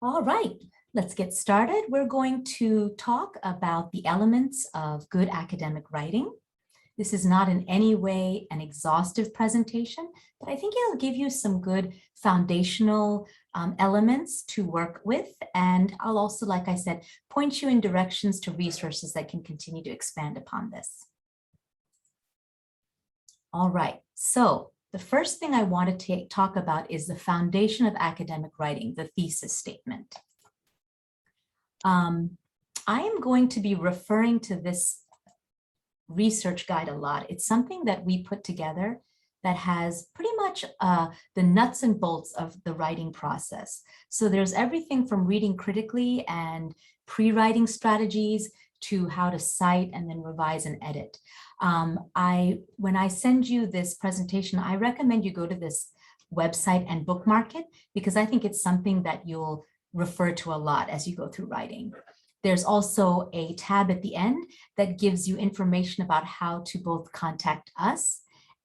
All right, let's get started. We're going to talk about the elements of good academic writing. This is not in any way an exhaustive presentation, but I think it'll give you some good foundational elements to work with. And I'll also, like I said, point you in directions to resources that can continue to expand upon this. All right, so the first thing I want to talk about is the foundation of academic writing, the thesis statement. I am going to be referring to this research guide a lot. It's something that we put together that has pretty much the nuts and bolts of the writing process. So there's everything from reading critically and pre-writing strategies to how to cite and then revise and edit. When I send you this presentation, I recommend you go to this website and bookmark it because I think it's something that you'll refer to a lot as you go through writing. There's also a tab at the end that gives you information about how to both contact us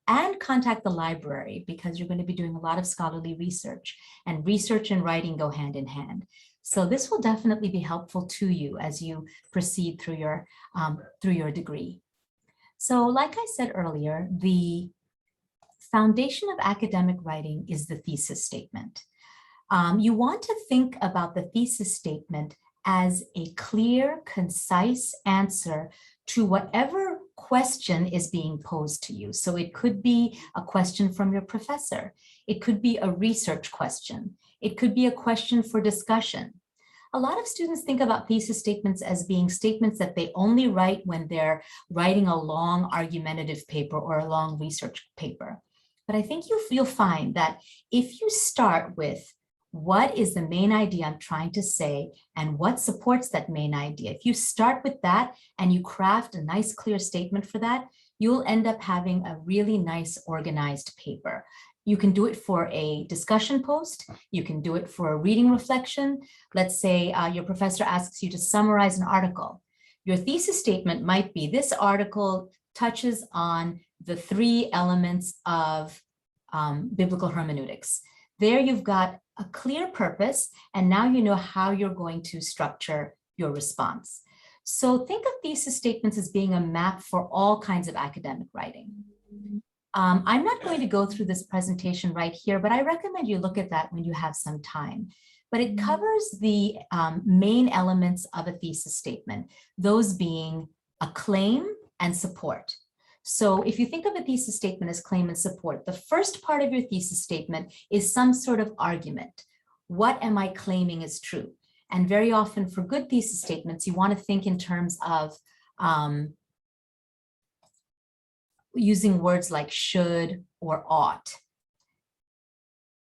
and contact the library because you're going to be doing a lot of scholarly research, and research and writing go hand in hand. So this will definitely be helpful to you as you proceed through your degree. So like I said earlier, the foundation of academic writing is the thesis statement. You want to think about the thesis statement as a clear, concise answer to whatever question is being posed to you. So it could be a question from your professor. It could be a research question. It could be a question for discussion. A lot of students think about thesis statements as being statements that they only write when they're writing a long argumentative paper or a long research paper. But I think you'll find that if you start with what is the main idea I'm trying to say and what supports that main idea, if you start with that and you craft a nice clear statement for that, you'll end up having a really nice organized paper. You can do it for a discussion post. You can do it for a reading reflection. Let's say your professor asks you to summarize an article. Your thesis statement might be, this article touches on the 3 elements of biblical hermeneutics. There you've got a clear purpose, and now you know how you're going to structure your response. So think of thesis statements as being a map for all kinds of academic writing. I'm not going to go through this presentation right here, but I recommend you look at that when you have some time. But it covers the main elements of a thesis statement, those being a claim and support. So if you think of a thesis statement as claim and support, the first part of your thesis statement is some sort of argument. What am I claiming is true? And very often for good thesis statements, you want to think in terms of using words like should or ought.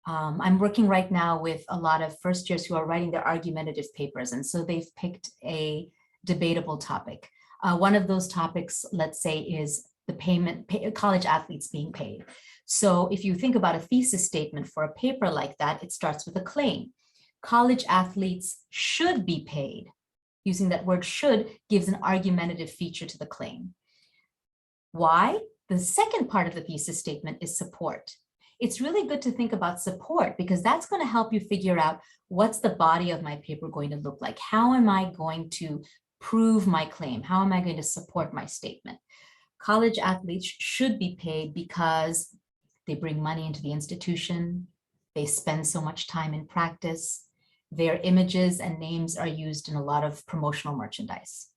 I'm working right now with a lot of first years who are writing their argumentative papers, and so they've picked a debatable topic. One of those topics, let's say, is the college athletes being paid. So if you think about a thesis statement for a paper like that, it starts with a claim. College athletes should be paid. Using that word should gives an argumentative feature to the claim. Why? The second part of the thesis statement is support. It's really good to think about support because that's going to help you figure out what's the body of my paper going to look like. How am I going to prove my claim? How am I going to support my statement? College athletes should be paid because they bring money into the institution. They spend so much time in practice. Their images and names are used in a lot of promotional merchandise.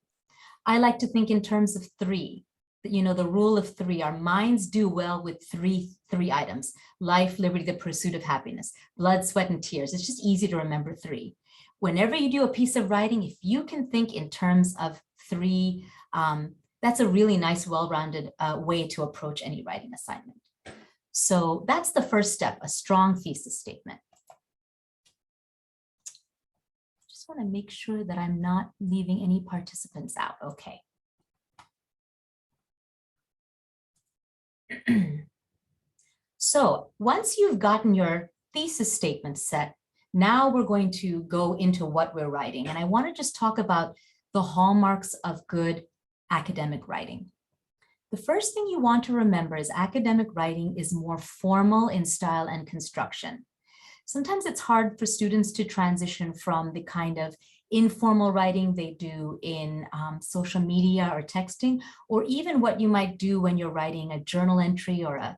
I like to think in terms of 3. You know, the rule of 3, our minds do well with three items: life, liberty, the pursuit of happiness, blood, sweat, and tears. It's just easy to remember 3. Whenever you do a piece of writing, if you can think in terms of 3, that's a really nice, well-rounded way to approach any writing assignment. So that's the first step, a strong thesis statement. Just want to make sure that I'm not leaving any participants out. Okay. So once you've gotten your thesis statement set, now we're going to go into what we're writing. And I want to just talk about the hallmarks of good academic writing. The first thing you want to remember is academic writing is more formal in style and construction. Sometimes it's hard for students to transition from the kind of informal writing they do in social media or texting, or even what you might do when you're writing a journal entry or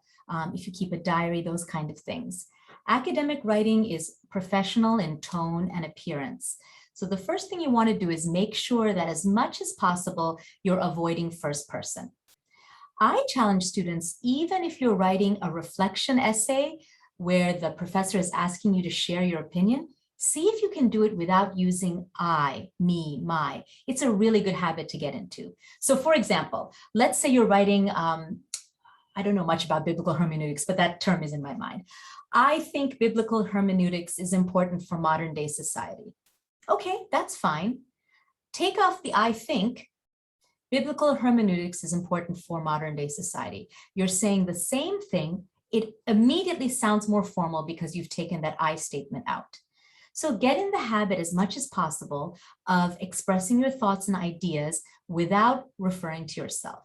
if you keep a diary, those kind of things. Academic writing is professional in tone and appearance. So the first thing you want to do is make sure that as much as possible, you're avoiding first person. I challenge students, even if you're writing a reflection essay where the professor is asking you to share your opinion, see if you can do it without using I, me, my. It's a really good habit to get into. So for example, let's say you're writing, I don't know much about biblical hermeneutics, but that term is in my mind. I think biblical hermeneutics is important for modern day society. Okay, that's fine. Take off the I think. Biblical hermeneutics is important for modern day society. You're saying the same thing. It immediately sounds more formal because you've taken that I statement out. So get in the habit as much as possible of expressing your thoughts and ideas without referring to yourself.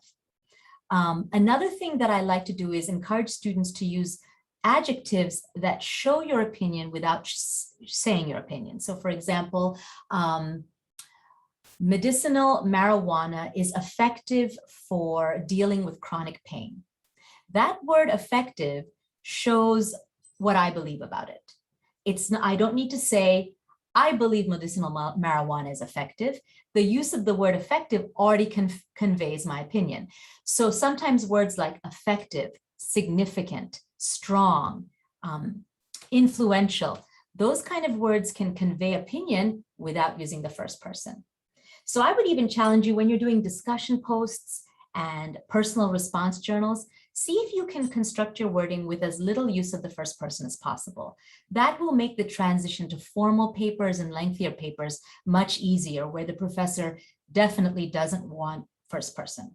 Another thing that I like to do is encourage students to use adjectives that show your opinion without saying your opinion. So for example, medicinal marijuana is effective for dealing with chronic pain. That word effective shows what I believe about it. I don't need to say, I believe medicinal marijuana is effective. The use of the word effective already conveys my opinion. So sometimes words like effective, significant, strong, influential, those kind of words can convey opinion without using the first person. So I would even challenge you when you're doing discussion posts and personal response journals, see if you can construct your wording with as little use of the first person as possible. That will make the transition to formal papers and lengthier papers much easier, where the professor definitely doesn't want first person.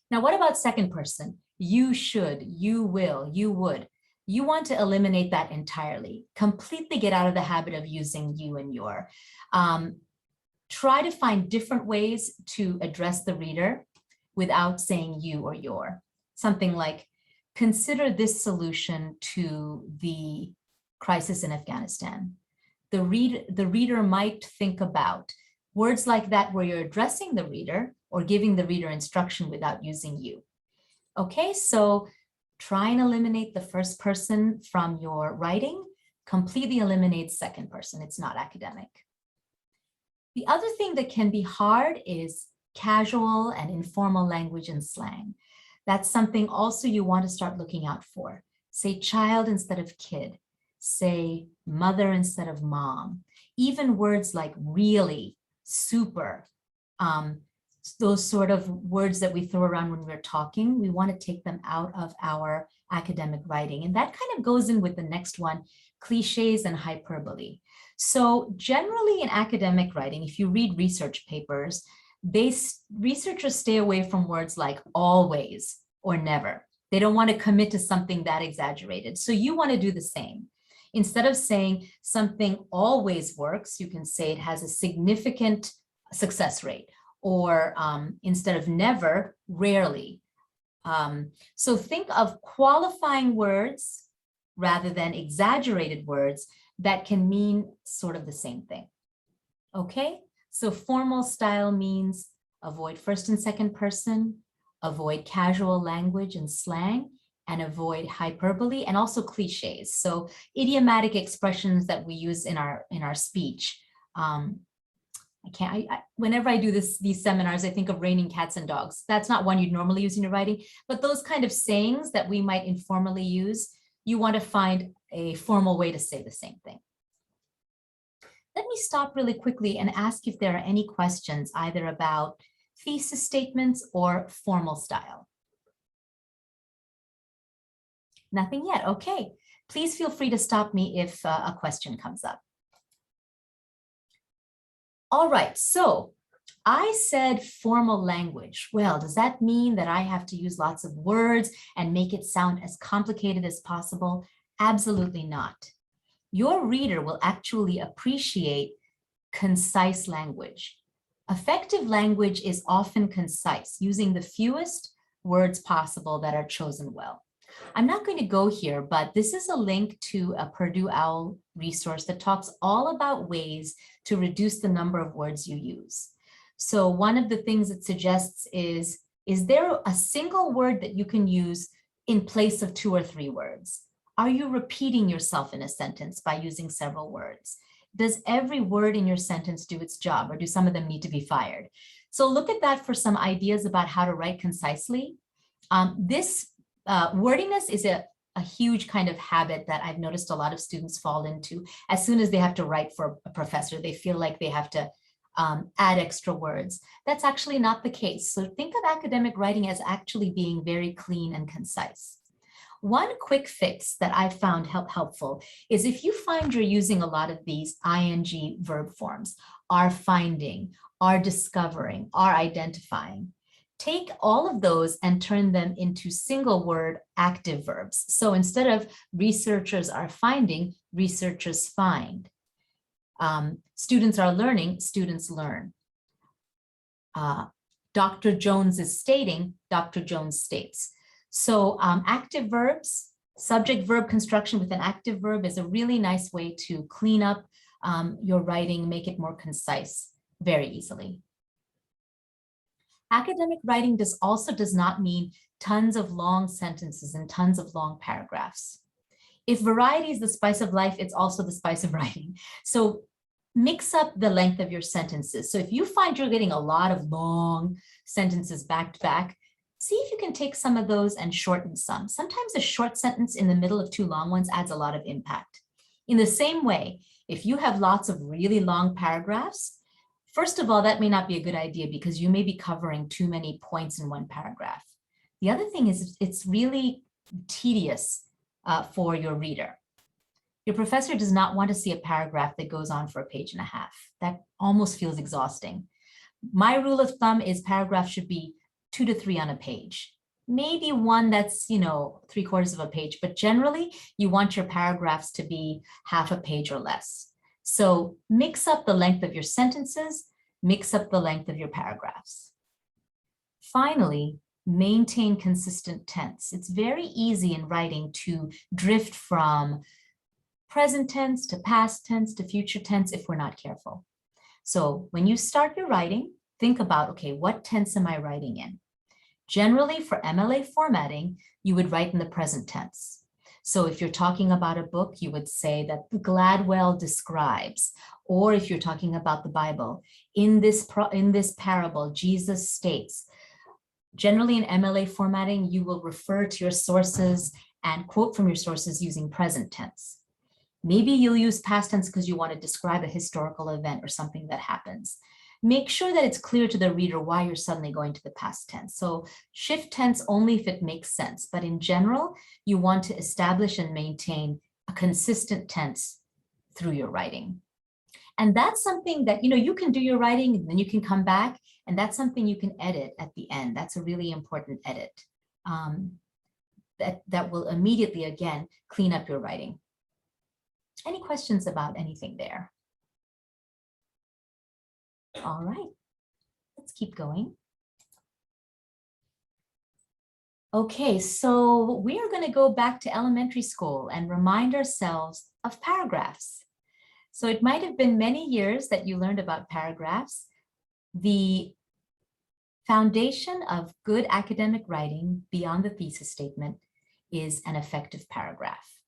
Now, what about second person? You should, you will, you would. You want to eliminate that entirely. Completely get out of the habit of using you and your. Try to find different ways to address the reader without saying you or your. Something like, consider this solution to the crisis in Afghanistan. The reader might think about words like that where you're addressing the reader or giving the reader instruction without using you. Okay, so try and eliminate the first person from your writing. Completely eliminate second person. It's not academic. The other thing that can be hard is casual and informal language and slang. That's something also you want to start looking out for. Say child instead of kid. Say mother instead of mom. Even words like really, super, those sort of words that we throw around when we're talking, we want to take them out of our academic writing. And that kind of goes in with the next one, cliches and hyperbole. So generally in academic writing, if you read research papers, researchers stay away from words like always or never. They don't want to commit to something that exaggerated. So you want to do the same. Instead of saying something always works, you can say it has a significant success rate, or instead of never, rarely. So think of qualifying words rather than exaggerated words that can mean sort of the same thing. Okay, so formal style means avoid first and second person, avoid casual language and slang, and avoid hyperbole and also cliches. So idiomatic expressions that we use in our speech. Whenever I do these seminars, I think of raining cats and dogs. That's not one you'd normally use in your writing, but those kind of sayings that we might informally use, you want to find a formal way to say the same thing. Let me stop really quickly and ask if there are any questions either about thesis statements or formal style. Nothing yet. Okay. Please feel free to stop me if a question comes up. All right. So I said formal language. Well, does that mean that I have to use lots of words and make it sound as complicated as possible? Absolutely not. Your reader will actually appreciate concise language. Effective language is often concise, using the fewest words possible that are chosen well. I'm not going to go here, but this is a link to a Purdue OWL resource that talks all about ways to reduce the number of words you use. So one of the things it suggests is there a single word that you can use in place of 2 or 3 words? Are you repeating yourself in a sentence by using several words? Does every word in your sentence do its job, or do some of them need to be fired? So look at that for some ideas about how to write concisely. This wordiness is a huge kind of habit that I've noticed a lot of students fall into. As soon as they have to write for a professor, they feel like they have to add extra words. That's actually not the case. So think of academic writing as actually being very clean and concise. One quick fix that I found helpful is if you find you're using a lot of these ing verb forms, are finding, are discovering, are identifying, take all of those and turn them into single word active verbs. So instead of researchers are finding, researchers find. Students are learning, students learn. Dr. Jones is stating, Dr. Jones states. So active verbs, subject verb construction with an active verb is a really nice way to clean up your writing, make it more concise very easily. Academic writing also does not mean tons of long sentences and tons of long paragraphs. If variety is the spice of life, it's also the spice of writing. So mix up the length of your sentences. So if you find you're getting a lot of long sentences back to back, see if you can take some of those and shorten some. Sometimes a short sentence in the middle of 2 long ones adds a lot of impact. In the same way, if you have lots of really long paragraphs, first of all, that may not be a good idea because you may be covering too many points in one paragraph. The other thing is it's really tedious for your reader. Your professor does not want to see a paragraph that goes on for a page and a half. That almost feels exhausting. My rule of thumb is paragraphs should be 2 to 3 on a page. Maybe one that's, 3/4 of a page, but generally you want your paragraphs to be half a page or less. So mix up the length of your sentences, mix up the length of your paragraphs. Finally, maintain consistent tense. It's very easy in writing to drift from present tense to past tense to future tense if we're not careful. So when you start your writing, think about, okay, what tense am I writing in? Generally, for Mla formatting, you would write in the present tense. So if you're talking about a book, you would say that Gladwell describes, or if you're talking about the Bible, in this parable, Jesus states. Generally in Mla formatting, you will refer to your sources and quote from your sources using present tense. Maybe you'll use past tense because you want to describe a historical event or something that happens. Make sure that it's clear to the reader why you're suddenly going to the past tense. So shift tense only if it makes sense, but in general, you want to establish and maintain a consistent tense through your writing. And that's something that, you can do your writing and then you can come back, and that's something you can edit at the end. That's a really important edit that will immediately, again, clean up your writing. Any questions about anything there? All right, let's keep going. Okay, so we are going to go back to elementary school and remind ourselves of paragraphs. So it might have been many years that you learned about paragraphs. The foundation of good academic writing beyond the thesis statement is an effective paragraph.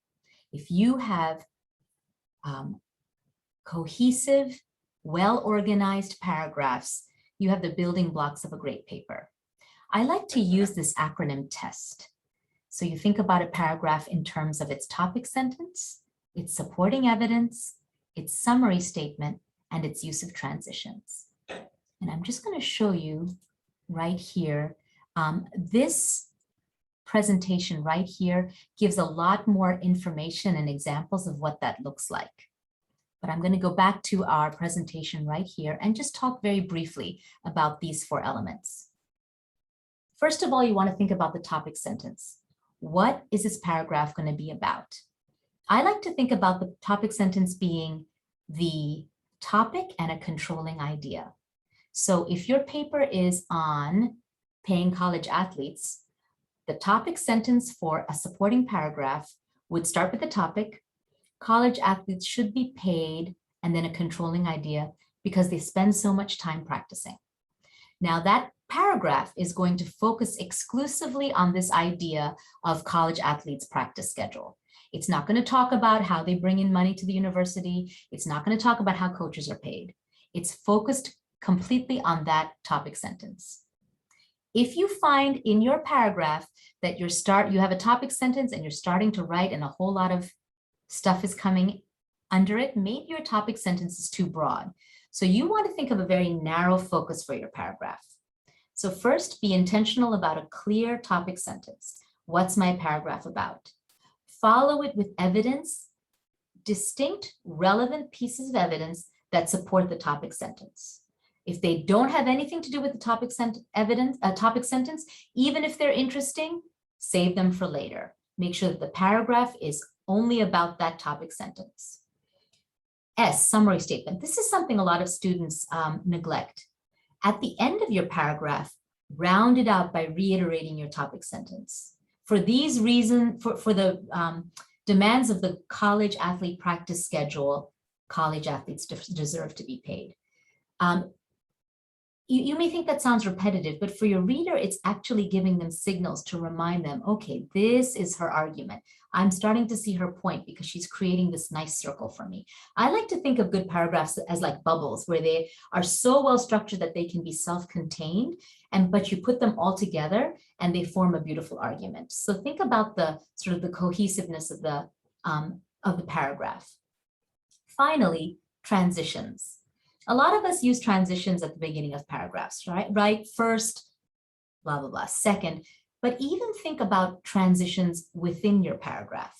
If you have cohesive, well-organized paragraphs, you have the building blocks of a great paper. I like to use this acronym TEST. So you think about a paragraph in terms of its topic sentence, its supporting evidence, its summary statement, and its use of transitions. And I'm just going to show you right here. This presentation right here gives a lot more information and examples of what that looks like. But I'm going to go back to our presentation right here and just talk very briefly about these 4 elements. First of all, you want to think about the topic sentence. What is this paragraph going to be about? I like to think about the topic sentence being the topic and a controlling idea. So if your paper is on paying college athletes, the topic sentence for a supporting paragraph would start with the topic, college athletes should be paid, and then a controlling idea because they spend so much time practicing. Now that paragraph is going to focus exclusively on this idea of college athletes' practice schedule. It's not going to talk about how they bring in money to the university. It's not going to talk about how coaches are paid. It's focused completely on that topic sentence. If you find in your paragraph that you have a topic sentence and you're starting to write and a whole lot of stuff is coming under it, maybe your topic sentence is too broad. So you want to think of a very narrow focus for your paragraph. So first, be intentional about a clear topic sentence. What's my paragraph about? Follow it with evidence, distinct, relevant pieces of evidence that support the topic sentence. If they don't have anything to do with the topic sentence, even if they're interesting, save them for later. Make sure that the paragraph is only about that topic sentence. S, summary statement. This is something a lot of students neglect. At the end of your paragraph, round it out by reiterating your topic sentence. For these reasons, for the demands of the college athlete practice schedule, college athletes deserve to be paid. You may think that sounds repetitive, but for your reader, it's actually giving them signals to remind them, okay, this is her argument. I'm starting to see her point because she's creating this nice circle for me. I like to think of good paragraphs as like bubbles where they are so well structured that they can be self-contained, but you put them all together and they form a beautiful argument. So think about the sort of the cohesiveness of the paragraph. Finally, transitions. A lot of us use transitions at the beginning of paragraphs, right? First, blah, blah, blah. Second, but even think about transitions within your paragraph.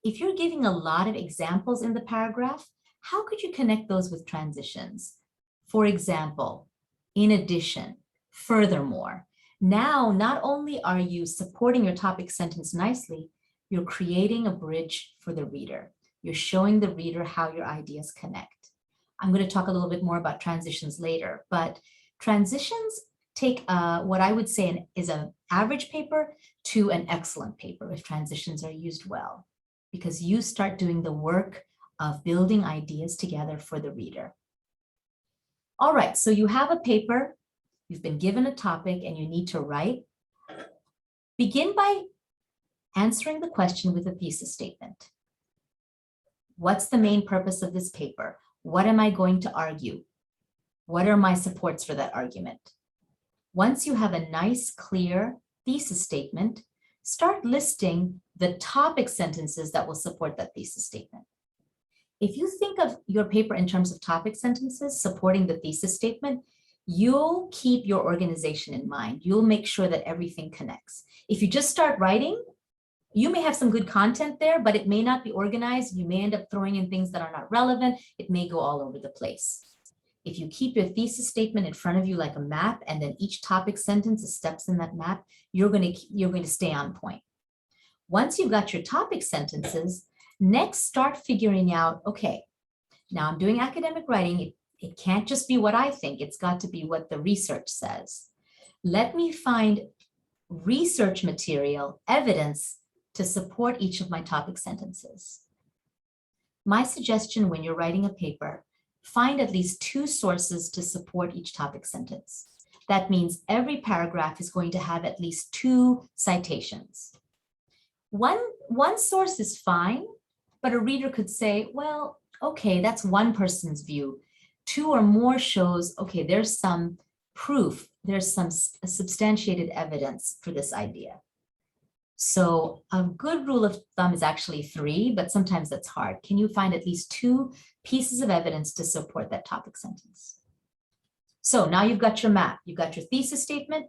If you're giving a lot of examples in the paragraph, how could you connect those with transitions? For example, in addition, furthermore. Now, not only are you supporting your topic sentence nicely, you're creating a bridge for the reader. You're showing the reader how your ideas connect. I'm going to talk a little bit more about transitions later, but transitions take what I would say is an average paper to an excellent paper if transitions are used well, because you start doing the work of building ideas together for the reader. All right, so you have a paper, you've been given a topic, and you need to write. Begin by answering the question with a thesis statement. What's the main purpose of this paper? What am I going to argue? What are my supports for that argument? Once you have a nice, clear thesis statement, start listing the topic sentences that will support that thesis statement. If you think of your paper in terms of topic sentences supporting the thesis statement, you'll keep your organization in mind. You'll make sure that everything connects. If you just start writing, you may have some good content there, but it may not be organized. You may end up throwing in things that are not relevant. It may go all over the place. If you keep your thesis statement in front of you like a map, and then each topic sentence is steps in that map, you're going to stay on point. Once you've got your topic sentences, next start figuring out, okay, now I'm doing academic writing. It can't just be what I think. It's got to be what the research says. Let me find research material, evidence, to support each of my topic sentences. My suggestion when you're writing a paper, find at least 2 sources to support each topic sentence. That means every paragraph is going to have at least 2 citations. One source is fine, but a reader could say, well, okay, that's one person's view. 2 or more shows, okay, there's some proof, there's some substantiated evidence for this idea. So a good rule of thumb is actually 3, but sometimes that's hard. Can you find at least 2 pieces of evidence to support that topic sentence? So now you've got your map, you've got your thesis statement,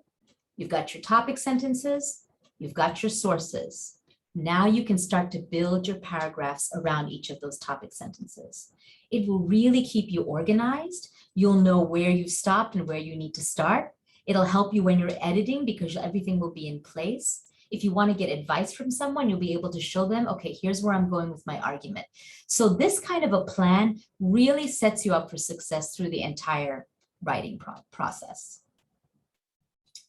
you've got your topic sentences, you've got your sources. Now you can start to build your paragraphs around each of those topic sentences. It will really keep you organized. You'll know where you've stopped and where you need to start. It'll help you when you're editing because everything will be in place. If you want to get advice from someone, you'll be able to show them, okay, here's where I'm going with my argument. So this kind of a plan really sets you up for success through the entire writing process.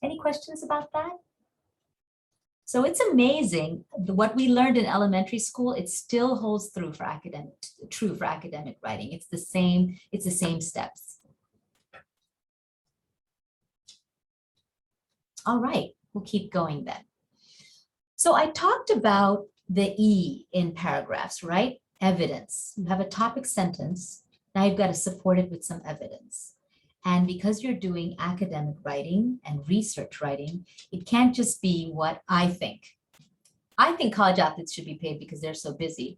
Any questions about that? So it's amazing what we learned in elementary school, it still holds true for academic writing. It's the same steps. All right, we'll keep going then. So I talked about the E in paragraphs, right? Evidence. You have a topic sentence. Now you've got to support it with some evidence. And because you're doing academic writing and research writing, it can't just be what I think. I think college athletes should be paid because they're so busy.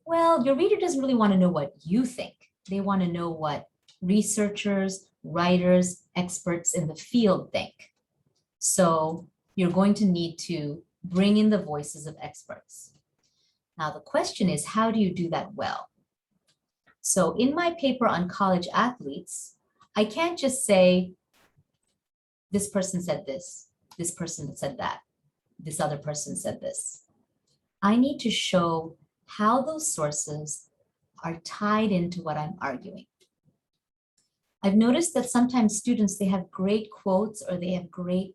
Well, your reader doesn't really want to know what you think. They want to know what researchers, writers, experts in the field think. So you're going to need to bring in the voices of experts. Now, the question is, how do you do that well? So in my paper on college athletes, I can't just say, this person said this person said that, this other person said this. I need to show how those sources are tied into what I'm arguing. I've noticed that sometimes students, they have great quotes or they have great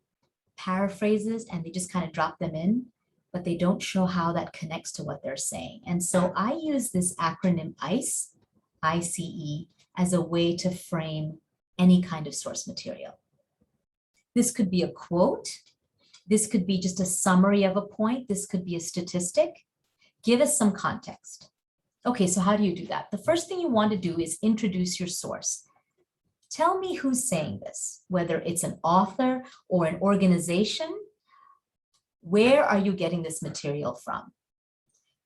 paraphrases and they just kind of drop them in, but they don't show how that connects to what they're saying. And so I use this acronym ICE, I-C-E, as a way to frame any kind of source material. This could be a quote. This could be just a summary of a point. This could be a statistic. Give us some context. Okay, so how do you do that? The first thing you want to do is introduce your source. Tell me who's saying this, whether it's an author or an organization. Where are you getting this material from?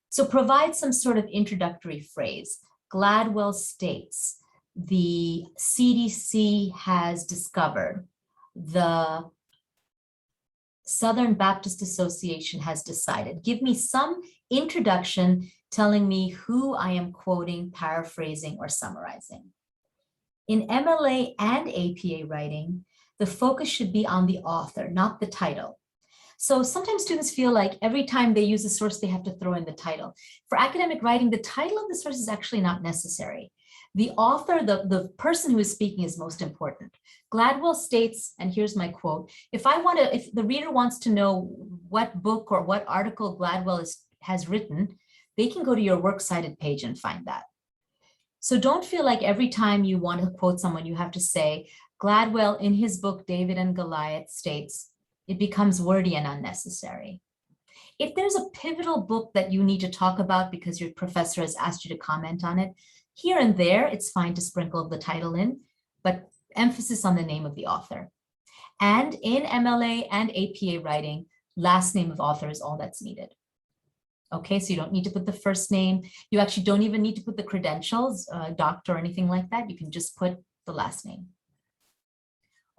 So provide some sort of introductory phrase. Gladwell states, the CDC has discovered, the Southern Baptist Association has decided. Give me some introduction telling me who I am quoting, paraphrasing, or summarizing. In MLA and APA writing, the focus should be on the author, not the title. So sometimes students feel like every time they use a source, they have to throw in the title. For academic writing, the title of the source is actually not necessary. The author, the person who is speaking is most important. Gladwell states, and here's my quote, if the reader wants to know what book or what article Gladwell has written, they can go to your Works Cited page and find that. So don't feel like every time you want to quote someone, you have to say, Gladwell in his book, David and Goliath states, it becomes wordy and unnecessary. If there's a pivotal book that you need to talk about because your professor has asked you to comment on it, here and there, it's fine to sprinkle the title in, but emphasis on the name of the author. And in MLA and APA writing, last name of author is all that's needed. Okay, so you don't need to put the first name. You actually don't even need to put the credentials, doctor or anything like that. You can just put the last name.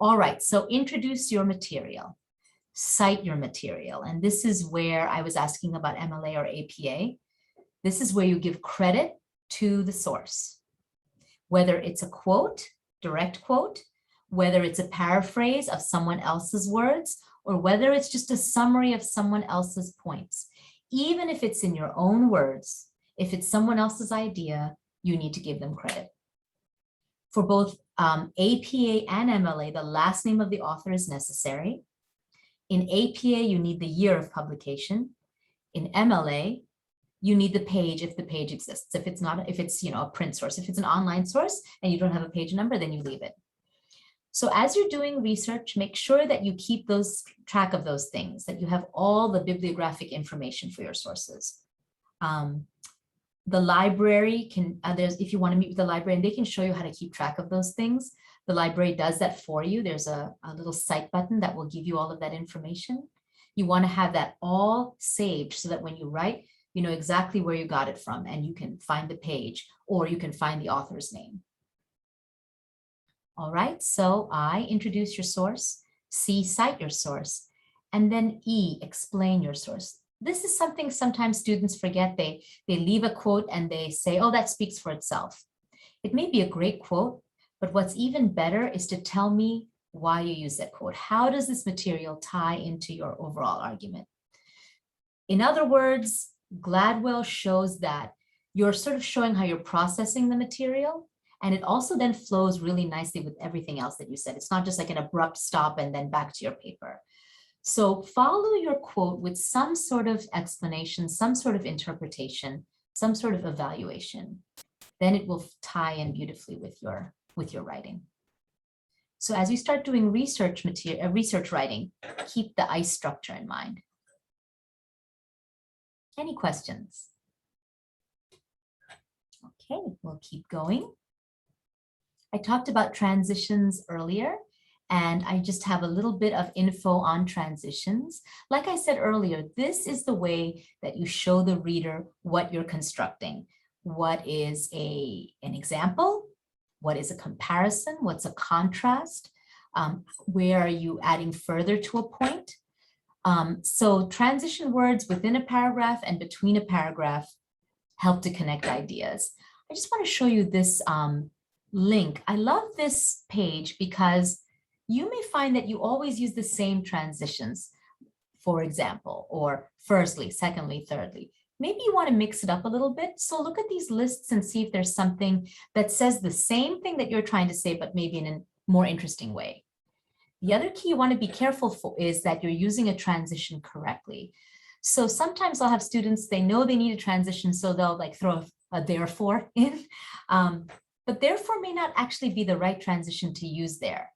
All right, so introduce your material, cite your material. And this is where I was asking about MLA or APA. This is where you give credit to the source, whether it's a quote, direct quote, whether it's a paraphrase of someone else's words, or whether it's just a summary of someone else's points. Even if it's in your own words, if it's someone else's idea, you need to give them credit. For both APA and MLA, the last name of the author is necessary. In APA, you need the year of publication. In MLA, you need the page if the page exists. If it's a print source, if it's an online source and you don't have a page number, then you leave it. So as you're doing research, make sure that you keep track of those things, that you have all the bibliographic information for your sources. The library can, if you want to meet with the librarian, they can show you how to keep track of those things. The library does that for you. There's a little cite button that will give you all of that information. You want to have that all saved so that when you write, you know exactly where you got it from and you can find the page or you can find the author's name. All right, so I, introduce your source, C, cite your source, and then E, explain your source. This is something sometimes students forget. They leave a quote and they say, oh, that speaks for itself. It may be a great quote, but what's even better is to tell me why you use that quote. How does this material tie into your overall argument? In other words, Gladwell shows that you're sort of showing how you're processing the material, and it also then flows really nicely with everything else that you said. It's not just like an abrupt stop and then back to your paper. So follow your quote with some sort of explanation, some sort of interpretation, some sort of evaluation. Then it will tie in beautifully with your writing. So as you start doing research writing, keep the ICE structure in mind. Any questions? Okay, we'll keep going. I talked about transitions earlier, and I just have a little bit of info on transitions. Like I said earlier, this is the way that you show the reader what you're constructing. What is an example? What is a comparison? What's a contrast? Where are you adding further to a point? So transition words within a paragraph and between a paragraph help to connect ideas. I just want to show you this link. I love this page because you may find that you always use the same transitions, for example, or firstly, secondly, thirdly. Maybe you want to mix it up a little bit. So look at these lists and see if there's something that says the same thing that you're trying to say, but maybe in a more interesting way. The other key you want to be careful for is that you're using a transition correctly. So sometimes I'll have students, they know they need a transition, so they'll like throw a therefore in, but therefore may not actually be the right transition to use there.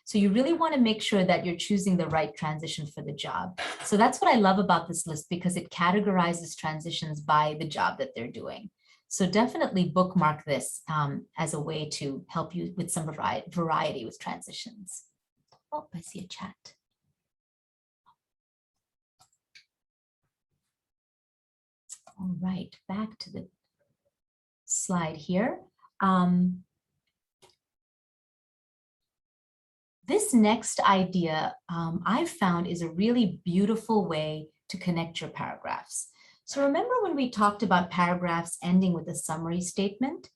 So you really want to make sure that you're choosing the right transition for the job. So that's what I love about this list, because it categorizes transitions by the job that they're doing. So definitely bookmark this as a way to help you with some variety with transitions. Oh, I see a chat. All right, back to the slide here. This next idea I've found is a really beautiful way to connect your paragraphs. So remember when we talked about paragraphs ending with a summary statement?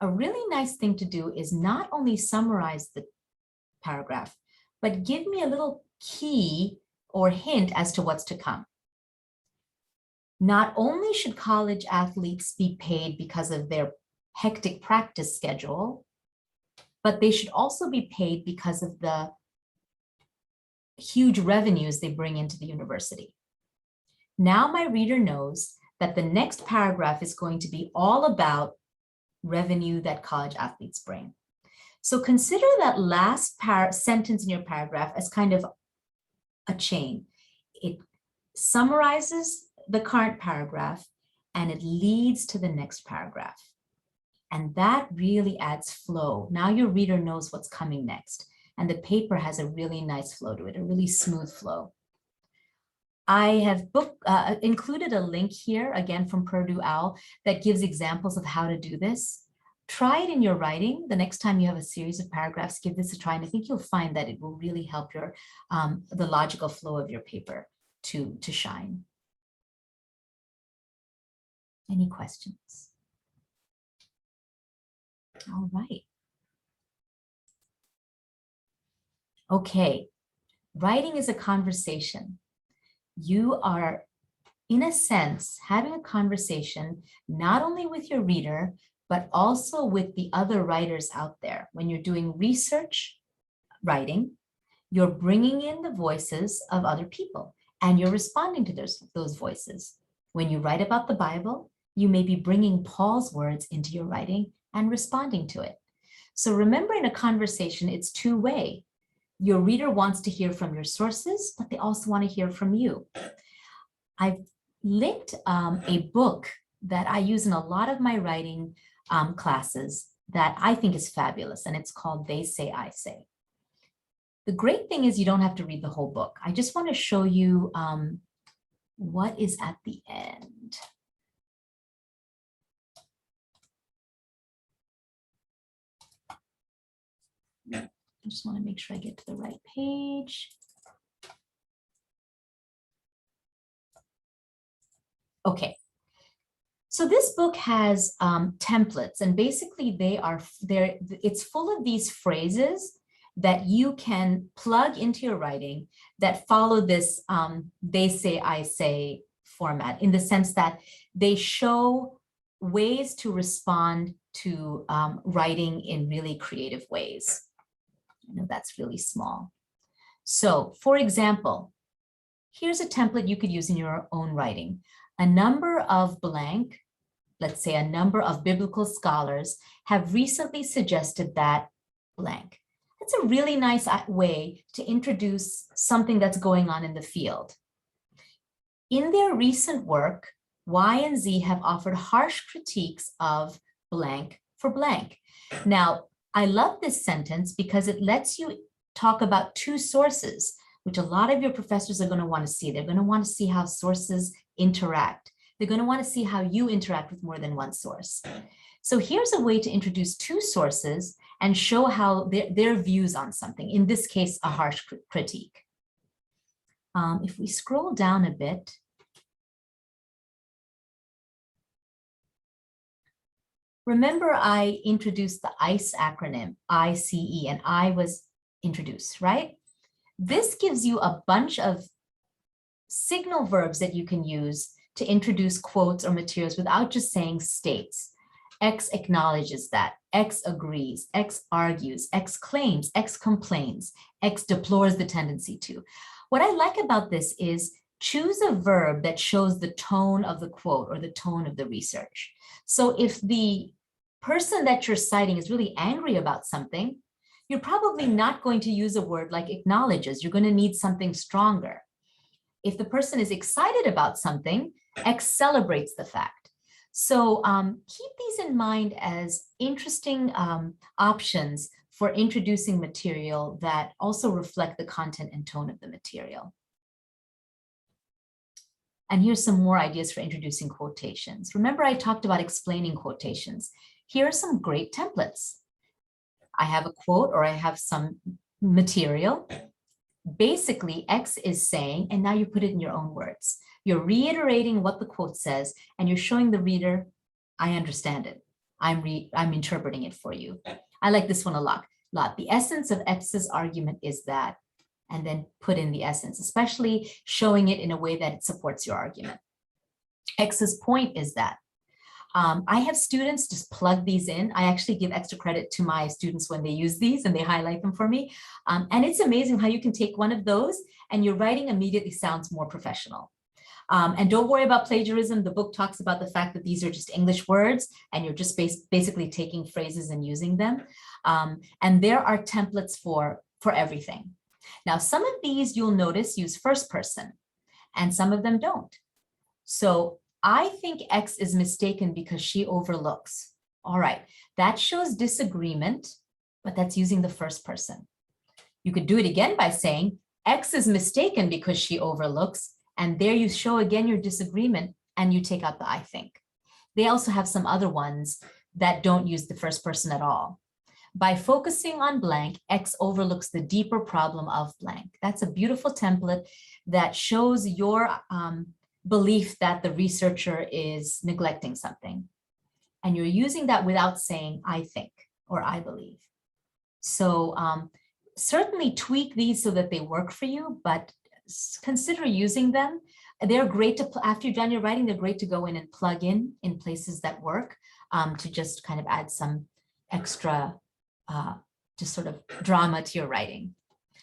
A really nice thing to do is not only summarize the paragraph, but give me a little key or hint as to what's to come. Not only should college athletes be paid because of their hectic practice schedule, but they should also be paid because of the huge revenues they bring into the university. Now my reader knows that the next paragraph is going to be all about revenue that college athletes bring. So consider that last sentence in your paragraph as kind of a chain. It summarizes the current paragraph and it leads to the next paragraph. And that really adds flow. Now your reader knows what's coming next. And the paper has a really nice flow to it, a really smooth flow. I have included a link here, again from Purdue OWL, that gives examples of how to do this. Try it in your writing. The next time you have a series of paragraphs, give this a try. And I think you'll find that it will really help your the logical flow of your paper to shine. Any questions? All right. Okay, writing is a conversation. You are, in a sense, having a conversation not only with your reader, but also with the other writers out there. When you're doing research writing, you're bringing in the voices of other people and you're responding to those voices. When you write about the Bible, you may be bringing Paul's words into your writing and responding to it. So remember, in a conversation, it's two-way. Your reader wants to hear from your sources, but they also want to hear from you. I've linked a book that I use in a lot of my writing classes that I think is fabulous, and it's called They Say, I Say. The great thing is you don't have to read the whole book. I just want to show you what is at the end. I just want to make sure I get to the right page. Okay. So this book has templates, and basically it's full of these phrases that you can plug into your writing that follow this they say, I say format, in the sense that they show ways to respond to writing in really creative ways. I know that's really small. So for example, here's a template you could use in your own writing. A number of blank, let's say a number of biblical scholars have recently suggested that blank. It's a really nice way to introduce something that's going on in the field. In their recent work, Y and Z have offered harsh critiques of blank for blank. Now, I love this sentence because it lets you talk about two sources, which a lot of your professors are going to want to see. They're going to want to see how sources interact. They're going to want to see how you interact with more than one source. So here's a way to introduce two sources and show how their views on something, in this case, a harsh critique. If we scroll down a bit, remember I introduced the ICE acronym, ICE, and I was introduced, right? This gives you a bunch of signal verbs that you can use to introduce quotes or materials without just saying states. X acknowledges that, X agrees, X argues, X claims, X complains, X deplores the tendency to. What I like about this is choose a verb that shows the tone of the quote or the tone of the research. So if the person that you're citing is really angry about something, you're probably not going to use a word like acknowledges. You're going to need something stronger. If the person is excited about something, X celebrates the fact. So keep these in mind as interesting options for introducing material that also reflect the content and tone of the material. And here's some more ideas for introducing quotations. Remember, I talked about explaining quotations. Here are some great templates. I have a quote or I have some material. Basically, X is saying, and now you put it in your own words. You're reiterating what the quote says, and you're showing the reader, I understand it. I'm interpreting it for you. I like this one a lot. The essence of X's argument is that, and then put in the essence, especially showing it in a way that it supports your argument. X's point is that. I have students just plug these in. I actually give extra credit to my students when they use these and they highlight them for me. And it's amazing how you can take one of those and your writing immediately sounds more professional. And don't worry about plagiarism. The book talks about the fact that these are just English words and you're just basically taking phrases and using them. And there are templates for everything. Now, some of these you'll notice use first person and some of them don't. So I think X is mistaken because she overlooks. All right, that shows disagreement, but that's using the first person. You could do it again by saying X is mistaken because she overlooks, and there you show again your disagreement and you take out the I think. They also have some other ones that don't use the first person at all. By focusing on blank, X overlooks the deeper problem of blank. That's a beautiful template that shows your belief that the researcher is neglecting something. And you're using that without saying, I think, or I believe. So certainly tweak these so that they work for you, but consider using them. They're great to, after you've done your writing, they're great to go in and plug in places that work to just kind of add some extra, just sort of drama to your writing.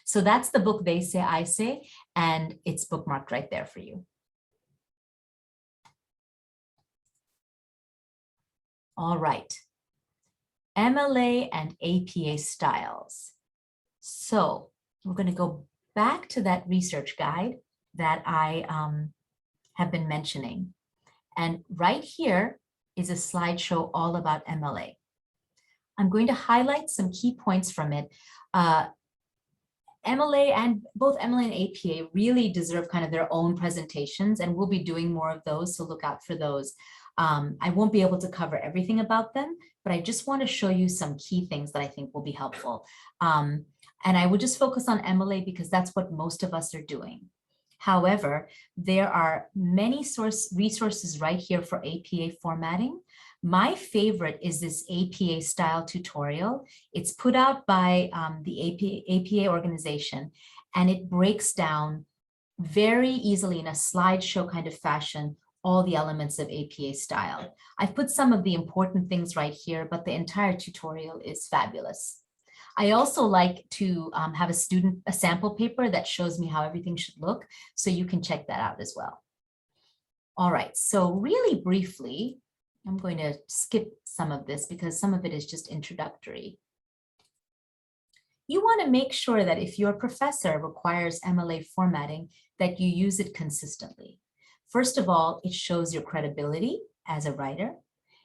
So that's the book, They Say, I Say, and it's bookmarked right there for you. All right, MLA and APA styles. So we're going to go back to that research guide that I have been mentioning. And right here is a slideshow all about MLA. I'm going to highlight some key points from it. MLA and both MLA and APA really deserve kind of their own presentations, and we'll be doing more of those, so look out for those. I won't be able to cover everything about them, but I just want to show you some key things that I think will be helpful. And I will just focus on MLA because that's what most of us are doing. However, there are many resources right here for APA formatting. My favorite is this APA style tutorial. It's put out by the APA organization, and it breaks down very easily in a slideshow kind of fashion all the elements of APA style. I've put some of the important things right here, but the entire tutorial is fabulous. I also like to have a sample paper that shows me how everything should look, so you can check that out as well. All right, so really briefly, I'm going to skip some of this because some of it is just introductory. You want to make sure that if your professor requires Mla formatting, that you use it consistently. First of all, it shows your credibility as a writer.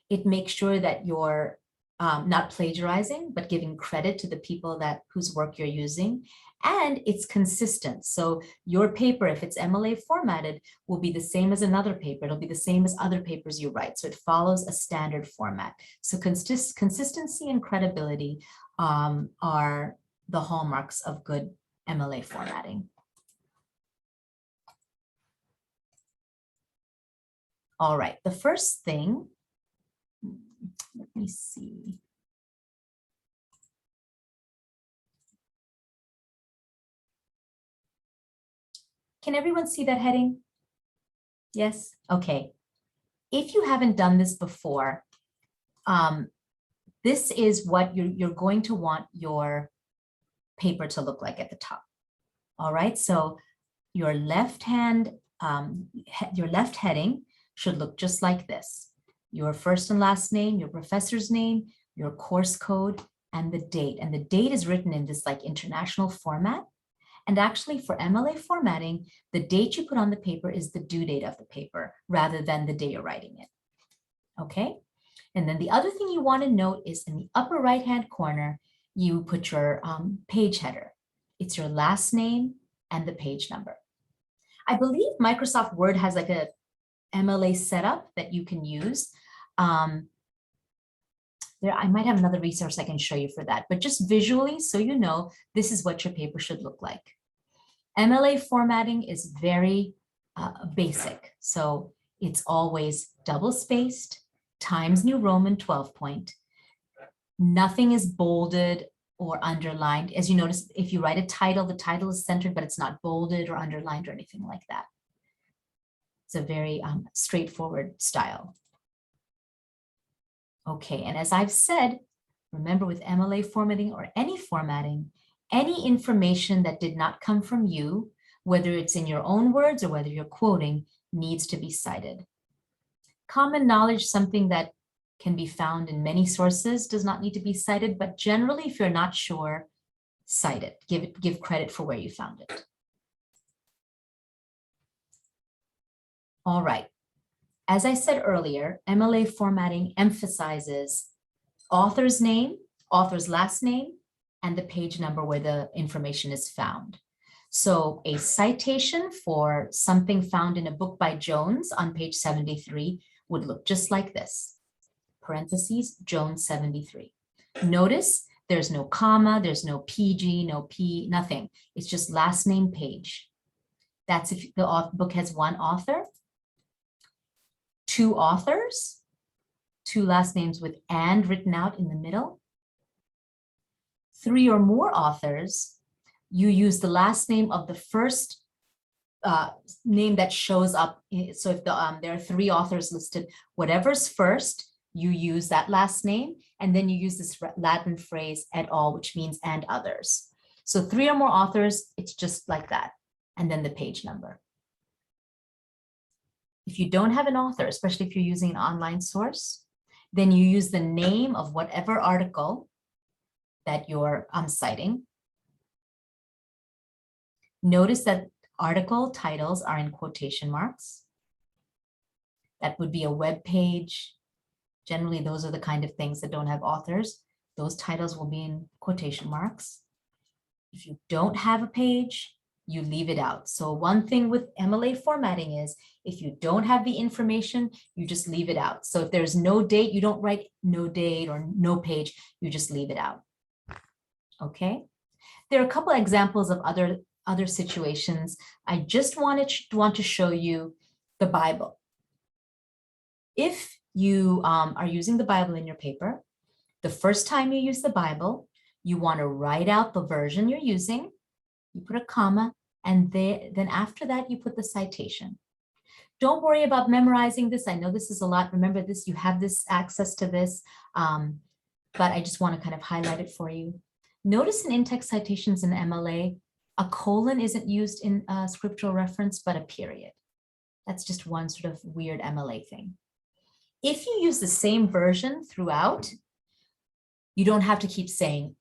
It makes sure that you're not plagiarizing, but giving credit to the people whose work you're using. And it's consistent. So your paper, if it's Mla formatted, will be the same as another paper. It'll be the same as other papers you write. So it follows a standard format. So consistency and credibility are the hallmarks of good Mla formatting. All right, the first thing, let me see. Can everyone see that heading? Yes? Okay. If you haven't done this before, this is what you're going to want your paper to look like at the top. All right, so your left heading should look just like this. Your first and last name, your professor's name, your course code, and the date. And the date is written in this like international format. And actually for Mla formatting, the date you put on the paper is the due date of the paper rather than the day you're writing it. Okay? And then the other thing you want to note is in the upper right-hand corner, you put your page header. It's your last name and the page number. I believe Microsoft Word has like a Mla setup that you can use. I might have another resource I can show you for that, but just visually, so you know, this is what your paper should look like. Mla formatting is very basic. So it's always double-spaced, Times New Roman 12 point. Nothing is bolded or underlined. As you notice, if you write a title, the title is centered, but it's not bolded or underlined or anything like that. It's a very straightforward style. Okay, and as I've said, remember with Mla formatting or any formatting, any information that did not come from you, whether it's in your own words or whether you're quoting, needs to be cited. Common knowledge, something that can be found in many sources, does not need to be cited, but generally, if you're not sure, cite it. Give credit for where you found it. All right. As I said earlier, Mla formatting emphasizes author's name, author's last name, and the page number where the information is found. So a citation for something found in a book by Jones on page 73 would look just like this. Parentheses, Jones 73. Notice there's no comma, there's no PG, no P, nothing. It's just last name page. That's if the book has one author, two authors, two last names with and written out in the middle. Three or more authors, you use the last name of the first name that shows up. So if there are three authors listed, whatever's first, you use that last name, and then you use this Latin phrase et al, which means and others. So three or more authors, it's just like that, and then the page number. If you don't have an author, especially if you're using an online source, then you use the name of whatever article that you're citing. Notice that article titles are in quotation marks. That would be a web page. Generally, those are the kind of things that don't have authors. Those titles will be in quotation marks. If you don't have a page, you leave it out. So one thing with Mla formatting is if you don't have the information, you just leave it out. So if there's no date, you don't write no date or no page, you just leave it out. Okay. There are a couple of examples of other situations. I just want to show you the Bible. If you are using the Bible in your paper, the first time you use the Bible, you want to write out the version you're using, you put a comma, and then after that, you put the citation. Don't worry about memorizing this. I know this is a lot. Remember this, you have this access to this, but I just want to kind of highlight it for you. Notice in in-text citations in MLA, a colon isn't used in scriptural reference, but a period. That's just one sort of weird MLA thing. If you use the same version throughout, you don't have to keep saying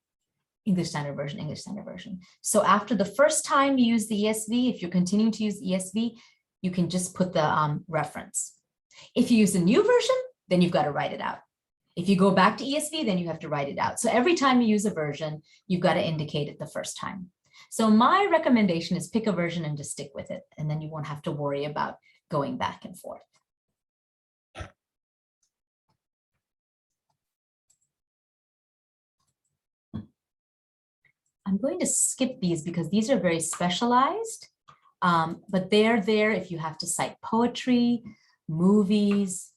English Standard Version, English Standard Version. So after the first time you use the ESV, if you're continuing to use the ESV, you can just put the reference. If you use the new version, then you've got to write it out. If you go back to ESV, then you have to write it out. So every time you use a version, you've got to indicate it the first time. So my recommendation is pick a version and just stick with it. And then you won't have to worry about going back and forth. I'm going to skip these because these are very specialized, but they're there if you have to cite poetry, movies,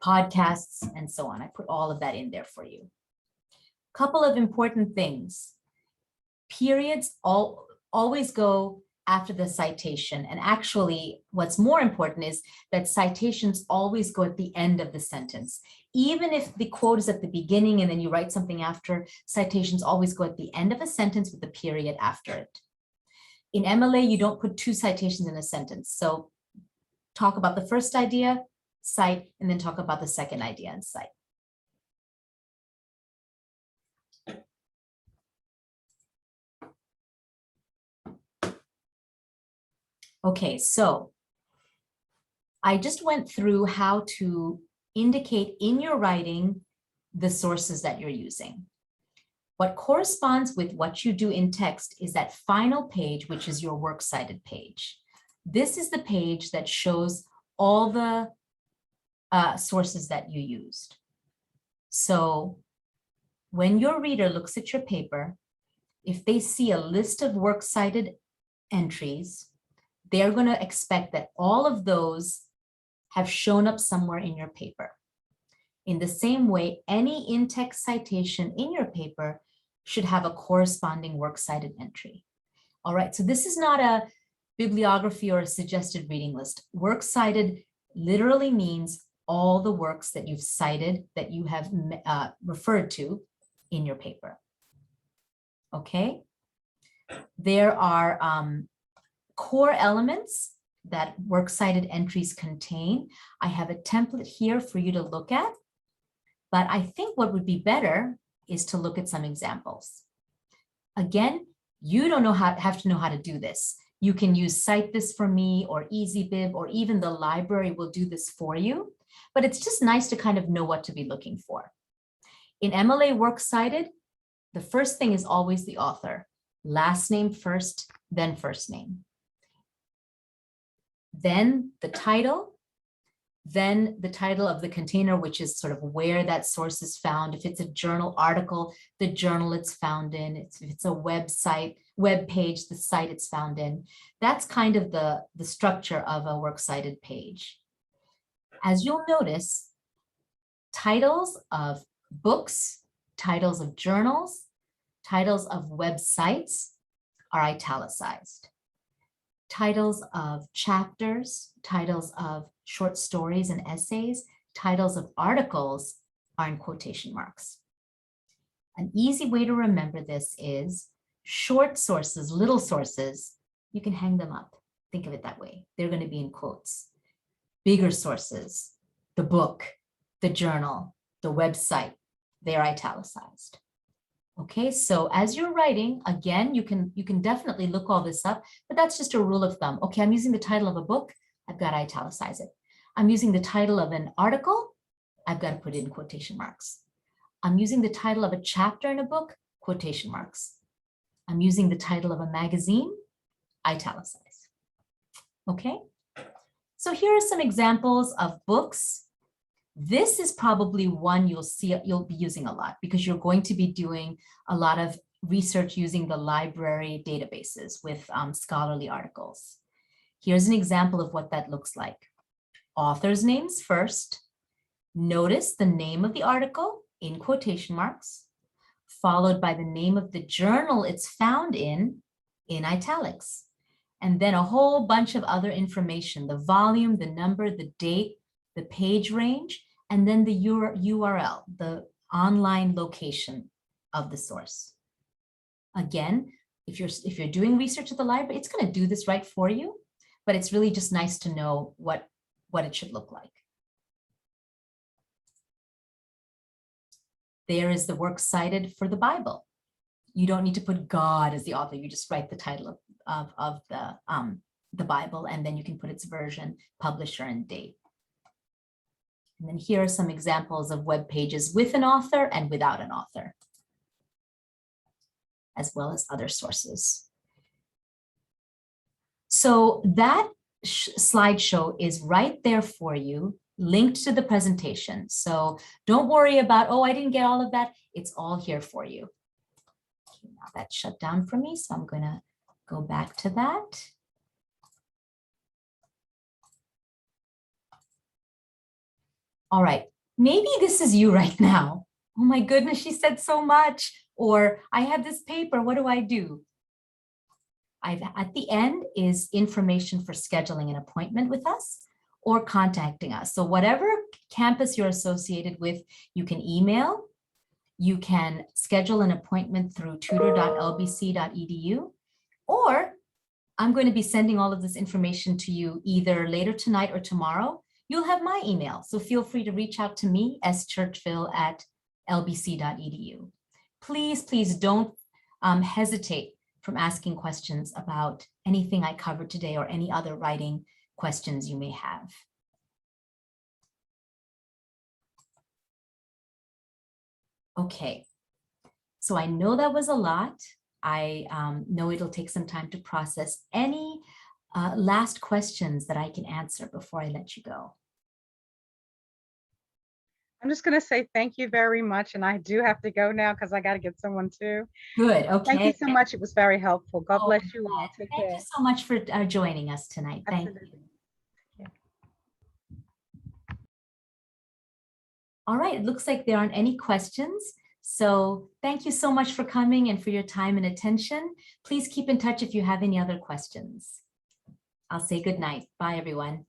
podcasts, and so on. I put all of that in there for you. Couple of important things. Periods always go after the citation. And actually, what's more important is that citations always go at the end of the sentence. Even if the quote is at the beginning and then you write something after, citations always go at the end of a sentence with a period after it. In MLA, you don't put two citations in a sentence. So talk about the first idea, cite, and then talk about the second idea and cite. Okay, so I just went through how to indicate in your writing the sources that you're using. What corresponds with what you do in text is that final page, which is your works cited page. This is the page that shows all the sources that you used. So when your reader looks at your paper, if they see a list of works cited entries, they're going to expect that all of those have shown up somewhere in your paper. In the same way, any in-text citation in your paper should have a corresponding works cited entry. All right, so this is not a bibliography or a suggested reading list. Works cited literally means all the works that you've cited that you have referred to in your paper. Okay, there are core elements that works cited entries contain. I have a template here for you to look at, but I think what would be better is to look at some examples. Again, you don't have to know how to do this. You can use Cite This For Me or EasyBib, or even the library will do this for you, but it's just nice to kind of know what to be looking for. In MLA Works Cited, the first thing is always the author. Last name first, then first name. Then the title, then the title of the container, which is sort of where that source is found. If it's a journal article, the journal it's found in. If it's a website, web page, the site it's found in. That's kind of the structure of a works cited page. As you'll notice, titles of books, titles of journals, titles of websites are italicized. Titles of chapters, titles of short stories and essays, titles of articles are in quotation marks. An easy way to remember this is short sources, little sources, you can hang them up. Think of it that way. They're going to be in quotes. Bigger sources, the book, the journal, the website, they're italicized. Okay, so as you're writing, again, you can definitely look all this up, but that's just a rule of thumb. Okay, I'm using the title of a book, I've got to italicize it. I'm using the title of an article, I've got to put it in quotation marks. I'm using the title of a chapter in a book, quotation marks. I'm using the title of a magazine, italicize. Okay, so here are some examples of books. This is probably one you'll be using a lot because you're going to be doing a lot of research using the library databases with scholarly articles. Here's an example of what that looks like. Author's names first. Notice the name of the article in quotation marks, followed by the name of the journal it's found in italics. And then a whole bunch of other information, the volume, the number, the date, the page range, and then the URL, the online location of the source. Again, if you're doing research at the library, it's going to do this right for you, but it's really just nice to know what it should look like. There is the works cited for the Bible. You don't need to put God as the author. You just write the title of the Bible, and then you can put its version, publisher, and date. And then here are some examples of web pages with an author and without an author, as well as other sources. So that slideshow is right there for you, linked to the presentation. So don't worry about, oh, I didn't get all of that. It's all here for you. Okay, now that's shut down for me, so I'm going to go back to that. All right, maybe this is you right now. Oh my goodness, she said so much. Or I had this paper, what do I do? At the end is information for scheduling an appointment with us or contacting us. So whatever campus you're associated with, you can email, you can schedule an appointment through tutor.lbc.edu, or I'm going to be sending all of this information to you either later tonight or tomorrow. You'll have my email, so feel free to reach out to me, schurchville@lbc.edu. Please, please don't hesitate from asking questions about anything I covered today or any other writing questions you may have. Okay, so I know that was a lot. I know it'll take some time to process. Any last questions that I can answer before I let you go? I'm just going to say thank you very much. And I do have to go now because I got to get someone too. Good. Okay. Thank you so much. It was very helpful. God bless you all. Take care. Thank you so much for joining us tonight. Absolutely. Thank you. All right. It looks like there aren't any questions. So thank you so much for coming and for your time and attention. Please keep in touch if you have any other questions. I'll say good night. Bye, everyone.